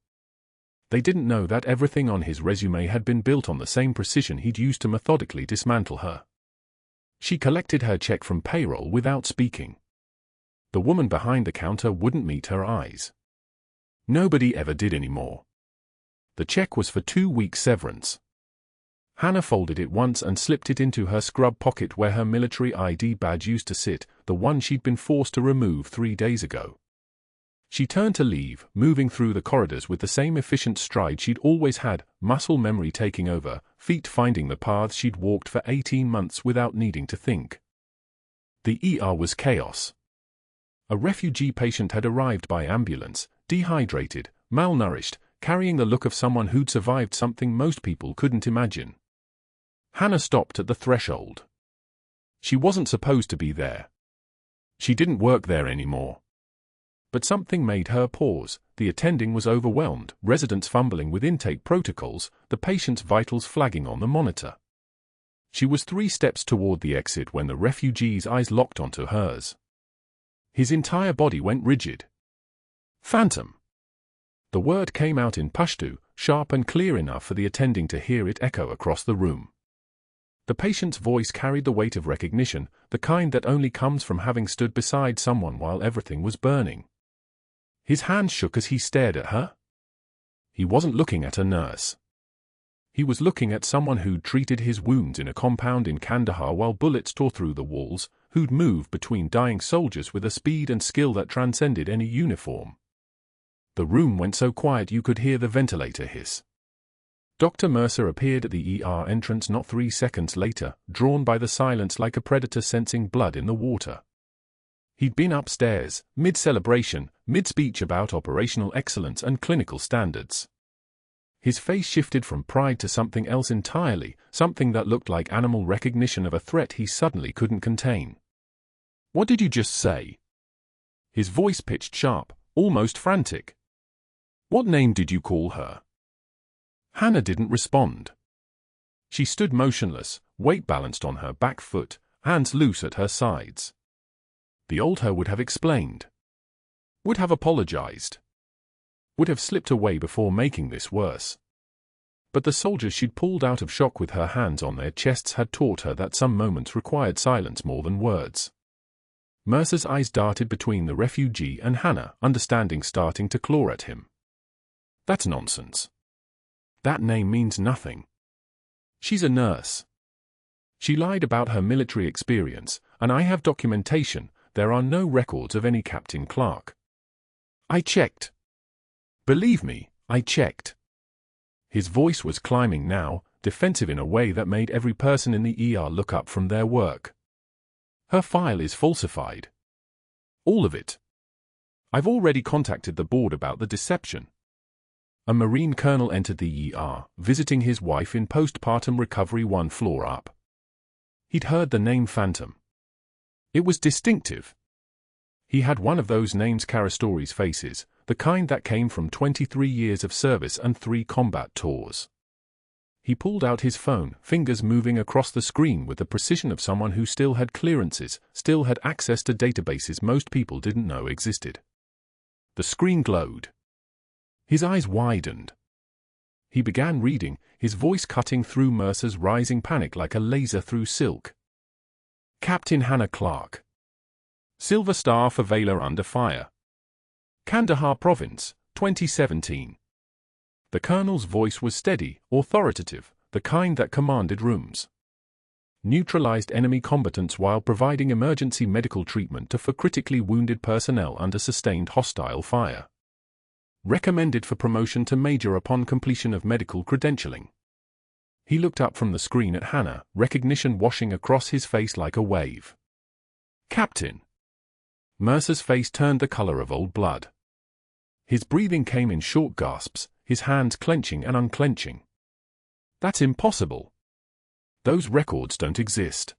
They didn't know that everything on his resume had been built on the same precision he'd used to methodically dismantle her. She collected her check from payroll without speaking. The woman behind the counter wouldn't meet her eyes. Nobody ever did anymore. The check was for 2 weeks' severance. Hannah folded it once and slipped it into her scrub pocket where her military ID badge used to sit, the one she'd been forced to remove 3 days ago. She turned to leave, moving through the corridors with the same efficient stride she'd always had, muscle memory taking over, feet finding the paths she'd walked for 18 months without needing to think. The ER was chaos. A refugee patient had arrived by ambulance, dehydrated, malnourished, carrying the look of someone who'd survived something most people couldn't imagine. Hannah stopped at the threshold. She wasn't supposed to be there. She didn't work there anymore. But something made her pause. The attending was overwhelmed, residents fumbling with intake protocols, the patient's vitals flagging on the monitor. She was 3 steps toward the exit when the refugee's eyes locked onto hers. His entire body went rigid. Phantom. The word came out in Pashto, sharp and clear enough for the attending to hear it echo across the room. The patient's voice carried the weight of recognition, the kind that only comes from having stood beside someone while everything was burning. His hand shook as he stared at her. He wasn't looking at a nurse. He was looking at someone who'd treated his wounds in a compound in Kandahar while bullets tore through the walls, who'd moved between dying soldiers with a speed and skill that transcended any uniform. The room went so quiet you could hear the ventilator hiss. Dr. Mercer appeared at the ER entrance not 3 seconds later, drawn by the silence like a predator sensing blood in the water. He'd been upstairs, mid-celebration, mid-speech about operational excellence and clinical standards. His face shifted from pride to something else entirely, something that looked like animal recognition of a threat he suddenly couldn't contain. "What did you just say?" His voice pitched sharp, almost frantic. "What name did you call her?" Hannah didn't respond. She stood motionless, weight balanced on her back foot, hands loose at her sides. The old her would have explained. Would have apologized. would have slipped away before making this worse. But the soldiers she'd pulled out of shock with her hands on their chests had taught her that some moments required silence more than words. Mercer's eyes darted between the refugee and Hannah, understanding starting to claw at him. That's nonsense. That name means nothing. She's a nurse. She lied about her military experience, and I have documentation. There are no records of any Captain Clarke. I checked. Believe me, I checked. His voice was climbing now, defensive in a way that made every person in the ER look up from their work. Her file is falsified. All of it. I've already contacted the board about the deception. A Marine colonel entered the ER, visiting his wife in postpartum recovery 1 floor up. He'd heard the name Phantom. It was distinctive. He had one of those names Karastori's faces, the kind that came from 23 years of service and 3 combat tours. He pulled out his phone, fingers moving across the screen with the precision of someone who still had clearances, still had access to databases most people didn't know existed. The screen glowed. His eyes widened. He began reading, his voice cutting through Mercer's rising panic like a laser through silk. Captain Hannah Clarke. Silver Star for Valor under fire. Kandahar Province, 2017. The colonel's voice was steady, authoritative, the kind that commanded rooms. Neutralized enemy combatants while providing emergency medical treatment for critically wounded personnel under sustained hostile fire. Recommended for promotion to major upon completion of medical credentialing. He looked up from the screen at Hannah, recognition washing across his face like a wave. Captain. Mercer's face turned the color of old blood. His breathing came in short gasps, his hands clenching and unclenching. That's impossible. Those records don't exist.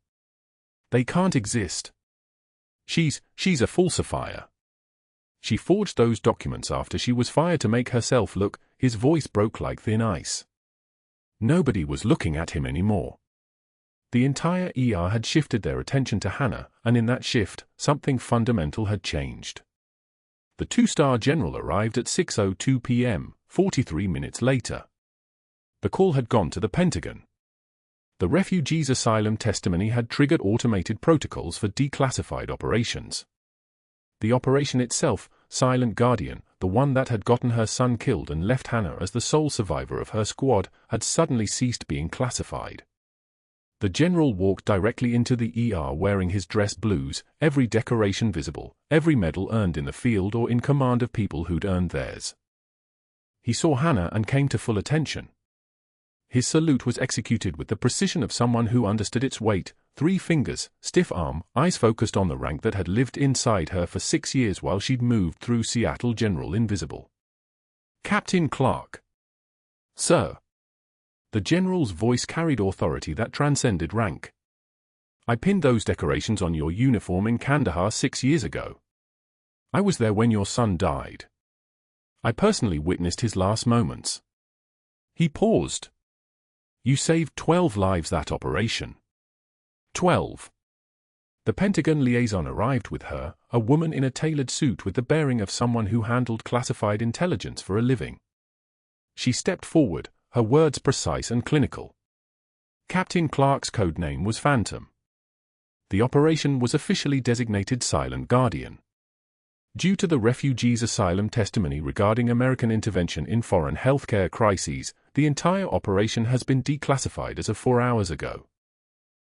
They can't exist. She's a falsifier. She forged those documents after she was fired to make herself look. His voice broke like thin ice. Nobody was looking at him anymore. The entire ER had shifted their attention to Hannah, and in that shift, something fundamental had changed. The 2-star general arrived at 6:02 p.m., 43 minutes later. The call had gone to the Pentagon. The refugee's asylum testimony had triggered automated protocols for declassified operations. The operation itself, Silent Guardian, the one that had gotten her son killed and left Hannah as the sole survivor of her squad, had suddenly ceased being classified. The general walked directly into the ER wearing his dress blues, every decoration visible, every medal earned in the field or in command of people who'd earned theirs. He saw Hannah and came to full attention. His salute was executed with the precision of someone who understood its weight, 3 fingers, stiff arm, eyes focused on the rank that had lived inside her for 6 years while she'd moved through Seattle General Invisible. Captain Clarke. Sir. The general's voice carried authority that transcended rank. I pinned those decorations on your uniform in Kandahar 6 years ago. I was there when your son died. I personally witnessed his last moments. He paused. You saved 12 lives that operation. 12. The Pentagon liaison arrived with her, a woman in a tailored suit with the bearing of someone who handled classified intelligence for a living. She stepped forward, her words precise and clinical. Captain Clarke's code name was Phantom. The operation was officially designated Silent Guardian. Due to the refugee's asylum testimony regarding American intervention in foreign healthcare crises, the entire operation has been declassified as of 4 hours ago.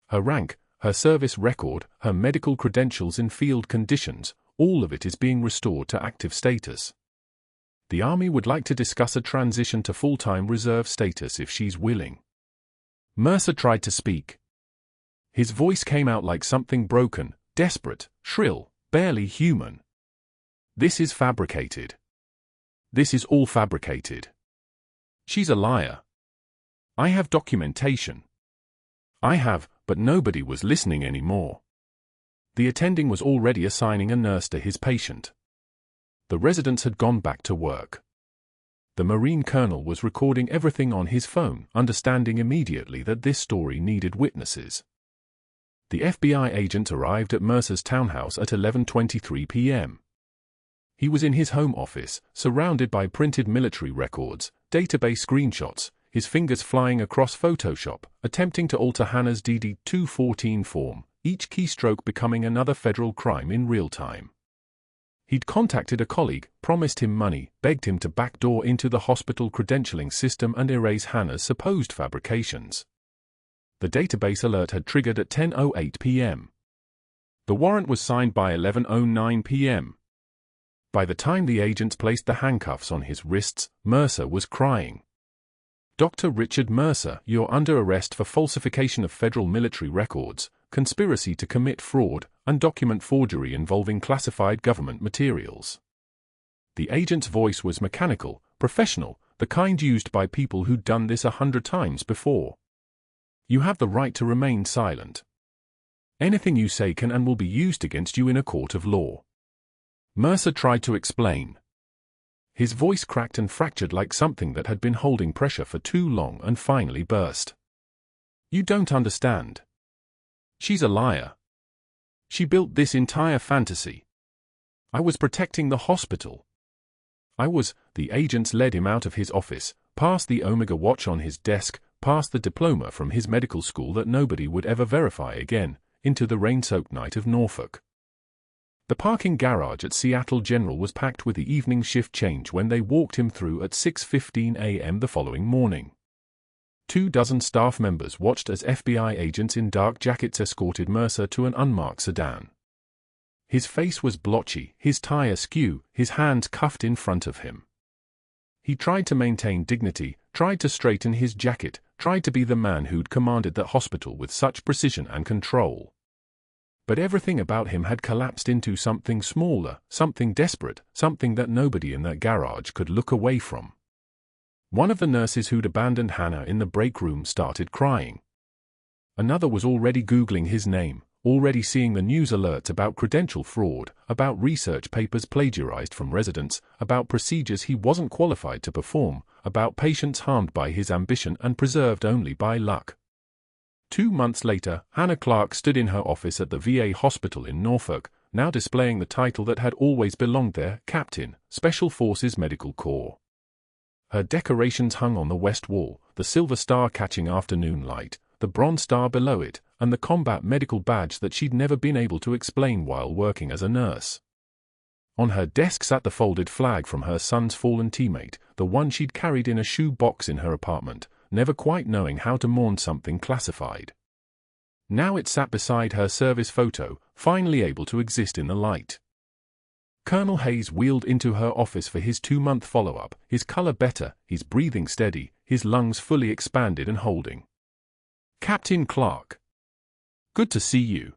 Her rank, her service record, her medical credentials in field conditions, all of it is being restored to active status. The Army would like to discuss a transition to full-time reserve status if she's willing. Mercer tried to speak. His voice came out like something broken, desperate, shrill, barely human. This is fabricated. This is all fabricated. She's a liar. I have documentation. I have, but nobody was listening anymore. The attending was already assigning a nurse to his patient. The residents had gone back to work. The Marine colonel was recording everything on his phone, understanding immediately that this story needed witnesses. The FBI agent arrived at Mercer's townhouse at 11:23 p.m. He was in his home office, surrounded by printed military records, database screenshots, his fingers flying across Photoshop, attempting to alter Hannah's DD-214 form, each keystroke becoming another federal crime in real time. He'd contacted a colleague, promised him money, begged him to backdoor into the hospital credentialing system and erase Hannah's supposed fabrications. The database alert had triggered at 10:08 p.m. The warrant was signed by 11:09 p.m. By the time the agents placed the handcuffs on his wrists, Mercer was crying. Dr. Richard Mercer, you're under arrest for falsification of federal military records, conspiracy to commit fraud, and document forgery involving classified government materials. The agent's voice was mechanical, professional, the kind used by people who'd done this 100 times before. You have the right to remain silent. Anything you say can and will be used against you in a court of law. Mercer tried to explain. His voice cracked and fractured like something that had been holding pressure for too long and finally burst. You don't understand. She's a liar. She built this entire fantasy. I was protecting the hospital. The agents led him out of his office, past the Omega watch on his desk, past the diploma from his medical school that nobody would ever verify again, into the rain-soaked night of Norfolk. The parking garage at Seattle General was packed with the evening shift change when they walked him through at 6:15 a.m. the following morning. 24 staff members watched as FBI agents in dark jackets escorted Mercer to an unmarked sedan. His face was blotchy, his tie askew, his hands cuffed in front of him. He tried to maintain dignity, tried to straighten his jacket, tried to be the man who'd commanded that hospital with such precision and control. But everything about him had collapsed into something smaller, something desperate, something that nobody in that garage could look away from. One of the nurses who'd abandoned Hannah in the break room started crying. Another was already Googling his name, already seeing the news alerts about credential fraud, about research papers plagiarized from residents, about procedures he wasn't qualified to perform, about patients harmed by his ambition and preserved only by luck. 2 months later, Hannah Clarke stood in her office at the VA hospital in Norfolk, now displaying the title that had always belonged there, Captain, Special Forces Medical Corps. Her decorations hung on the west wall, the silver star catching afternoon light, the bronze star below it, and the combat medical badge that she'd never been able to explain while working as a nurse. On her desk sat the folded flag from her son's fallen teammate, the one she'd carried in a shoe box in her apartment, never quite knowing how to mourn something classified. Now it sat beside her service photo, finally able to exist in the light. Colonel Hayes wheeled into her office for his 2-month follow-up, his color better, his breathing steady, his lungs fully expanded and holding. Captain Clarke. Good to see you.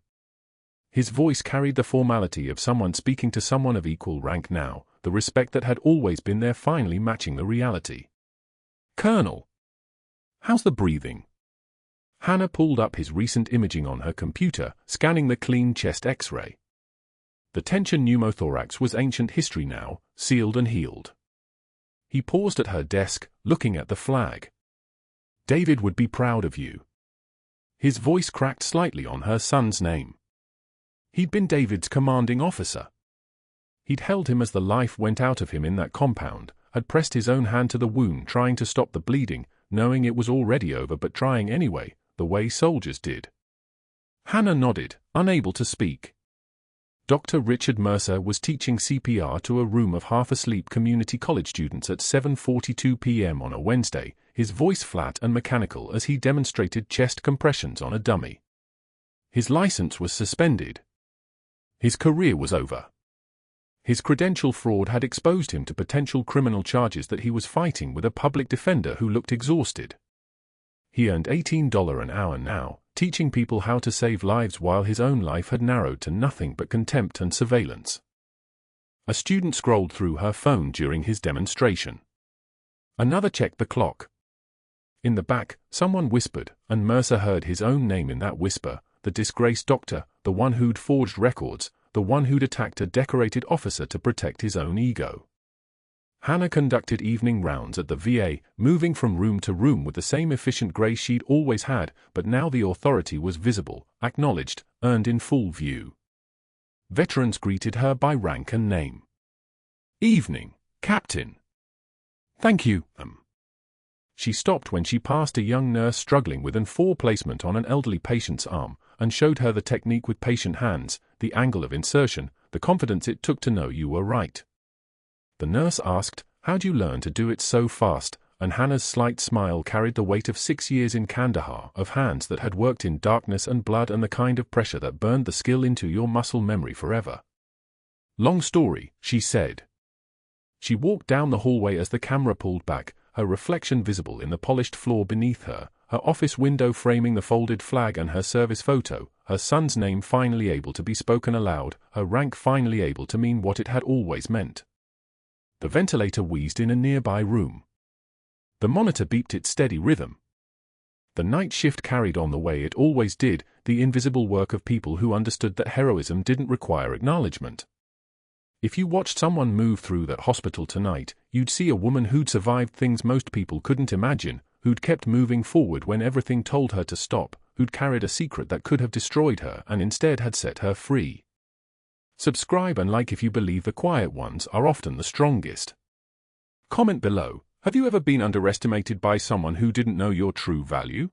His voice carried the formality of someone speaking to someone of equal rank now, the respect that had always been there finally matching the reality. Colonel. How's the breathing? Hannah pulled up his recent imaging on her computer, scanning the clean chest X-ray. The tension pneumothorax was ancient history now, sealed and healed. He paused at her desk, looking at the flag. David would be proud of you. His voice cracked slightly on her son's name. He'd been David's commanding officer. He'd held him as the life went out of him in that compound, had pressed his own hand to the wound trying to stop the bleeding, knowing it was already over but trying anyway, the way soldiers did. Hannah nodded, unable to speak. Dr. Richard Mercer was teaching CPR to a room of half-asleep community college students at 7:42 p.m. on a Wednesday, his voice flat and mechanical as he demonstrated chest compressions on a dummy. His license was suspended. His career was over. His credential fraud had exposed him to potential criminal charges that he was fighting with a public defender who looked exhausted. He earned $18 an hour now, teaching people how to save lives while his own life had narrowed to nothing but contempt and surveillance. A student scrolled through her phone during his demonstration. Another checked the clock. In the back, someone whispered, and Mercer heard his own name in that whisper, the disgraced doctor, the one who'd forged records, the one who'd attacked a decorated officer to protect his own ego. Hannah conducted evening rounds at the VA, moving from room to room with the same efficient grace she'd always had, but now the authority was visible, acknowledged, earned in full view. Veterans greeted her by rank and name. Evening, Captain. Thank you, She stopped when she passed a young nurse struggling with an IV placement on an elderly patient's arm, and showed her the technique with patient hands, the angle of insertion, the confidence it took to know you were right. The nurse asked, "How'd you learn to do it so fast?" And Hannah's slight smile carried the weight of 6 years in Kandahar, of hands that had worked in darkness and blood and the kind of pressure that burned the skill into your muscle memory forever. "Long story," she said. She walked down the hallway as the camera pulled back, her reflection visible in the polished floor beneath her, her office window framing the folded flag and her service photo, her son's name finally able to be spoken aloud, her rank finally able to mean what it had always meant. The ventilator wheezed in a nearby room. The monitor beeped its steady rhythm. The night shift carried on the way it always did, the invisible work of people who understood that heroism didn't require acknowledgement. If you watched someone move through that hospital tonight, you'd see a woman who'd survived things most people couldn't imagine, who'd kept moving forward when everything told her to stop, who'd carried a secret that could have destroyed her and instead had set her free. Subscribe and like if you believe the quiet ones are often the strongest. Comment below, have you ever been underestimated by someone who didn't know your true value?